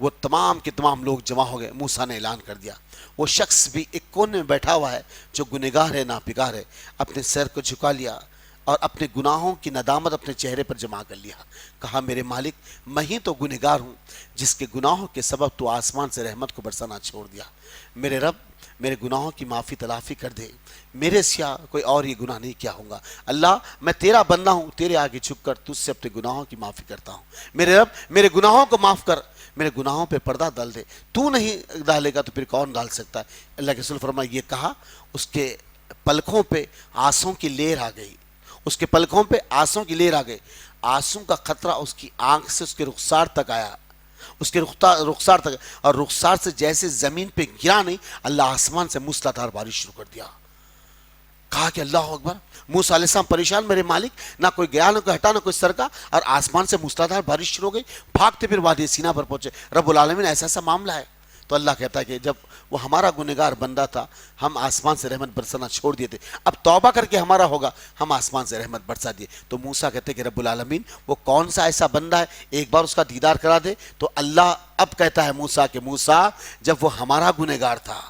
وہ تمام کے تمام لوگ جمع ہو گئے، موسیٰ نے اعلان کر دیا۔ وہ شخص بھی ایک کونے میں بیٹھا ہوا ہے جو گنہگار ہے، ناپکار ہے، اپنے سر کو جھکا لیا اور اپنے گناہوں کی ندامت اپنے چہرے پر جمع کر لیا، کہا میرے مالک میں ہی تو گنہگار ہوں جس کے گناہوں کے سبب تو آسمان سے رحمت کو برسانا چھوڑ دیا۔ میرے رب میرے گناہوں کی معافی تلافی کر دے، میرے سیا کوئی اور یہ گناہ نہیں کیا ہوں گا۔ اللہ میں تیرا بندہ ہوں، تیرے آگے جھک کر تجھ سے اپنے گناہوں کی معافی کرتا ہوں۔ میرے رب میرے گناہوں کو معاف کر، میرے گناہوں پہ پردہ ڈال دے، تو نہیں ڈالے گا تو پھر کون ڈال سکتا ہے۔ اللہ کے رسول فرمایا یہ کہا، اس کے پلکوں پہ آنسوں کی لہر آ گئی، اس کے پلکوں پہ آنسوں کی لہر آ گئی، آنسوں کا خطرہ اس کی آنکھ سے اس کے رخسار تک آیا، اس کے رخسار تک، اور رخسار سے جیسے زمین پہ گرا نہیں، اللہ آسمان سے موسلادھار بارش شروع کر دیا۔ کہا کہ اللہ اکبر، موسیٰ علیہ السلام پریشان، میرے مالک نہ کوئی گیا نہ کوئی ہٹا نہ کوئی سرکا، اور آسمان سے موسلادھار بارش شروع ہو گئی۔ بھاگتے پھر وادی سینا پر پہنچے، رب العالمین ایسا ایسا معاملہ ہے۔ تو اللہ کہتا ہے کہ جب وہ ہمارا گنہگار بندہ تھا ہم آسمان سے رحمت برسانا چھوڑ دیے تھے، اب توبہ کر کے ہمارا ہوگا، ہم آسمان سے رحمت برسا دیے۔ تو موسیٰ کہتے ہیں کہ رب العالمین وہ کون سا ایسا بندہ ہے ایک بار اس کا دیدار کرا دے۔ تو اللہ اب کہتا ہے موسیٰ کہ موسیٰ جب وہ ہمارا گنہگار تھا،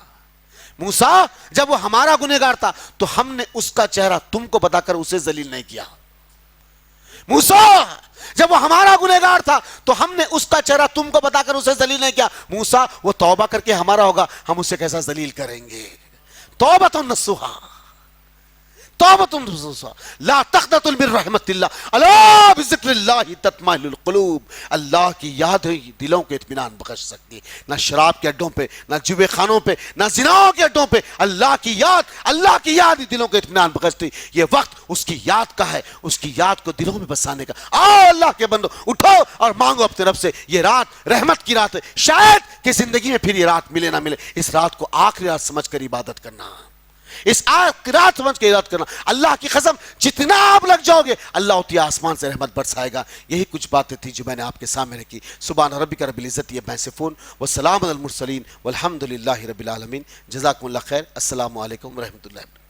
موسیٰ جب وہ ہمارا گنہگار تھا تو ہم نے اس کا چہرہ تم کو بتا کر اسے ذلیل نہیں کیا۔ موسیٰ جب وہ ہمارا گنہگار تھا تو ہم نے اس کا چہرہ تم کو بتا کر اسے ذلیل نہیں کیا. موسیٰ وہ توبہ کر کے ہمارا ہوگا, ہم اسے کیسا ذلیل کریں گے. توبۃ نصوحا, توبۃ نصوحا, لا تقنطوا من رحمت اللہ, الا بذکر اللہ تطمئن القلوب. اللہ کی یاد ہے دلوں کو اطمینان بخش سکتی ہے. نہ شراب کے اڈوں پہ, نہ جوے خانوں پہ, نہ زناؤں کے اڈوں پہ. اللہ کی یاد ہی دلوں کو اطمینان بخشتی. یہ وقت اس کی یاد کا ہے, اس کی یاد کو دلوں میں بسانے کا. آؤ اللہ کے بندو, اٹھو اور مانگو اپنے رب سے. یہ رات رحمت کی رات ہے, شاید کہ زندگی میں پھر یہ رات ملے نہ ملے. اس رات کو آخری رات سمجھ کر عبادت کرنا, اس آخری رات سمجھ کے عبادت کرنا. اللہ کی قسم جتنا آپ لگ جاؤ گے اللہ اتنی آسمان سے رحمت برسائے گا. یہی کچھ باتیں تھی جو میں نے آپ کے سامنے رکھی. سبحان ربک رب العزت عما یصفون والسلام علی المرسلین والحمد للہ رب العالمین. جزاکم اللہ خیر. السلام علیکم ورحمۃ اللہ.